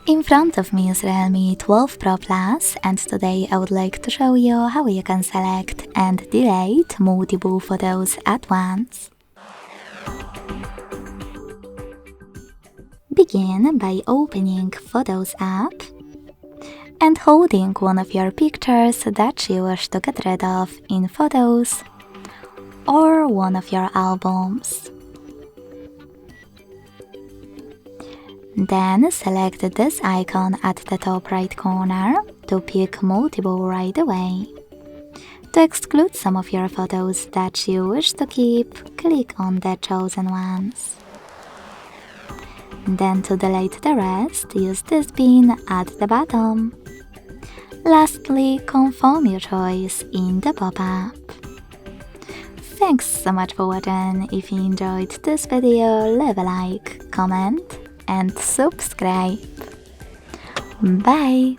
In front of me is Realme 12 Pro Plus, and today I would like to show you how you can select and delete multiple photos at once. Begin by opening Photos app and holding one of your pictures that you wish to get rid of in Photos or one of your albums. Then select this icon at the top right corner to pick multiple right away. To exclude some of your photos that you wish to keep, click on the chosen ones. Then to delete the rest, use this pin at the bottom. Lastly, confirm your choice in the pop-up. Thanks so much for watching. If you enjoyed this video, leave a like, comment and subscribe. Bye!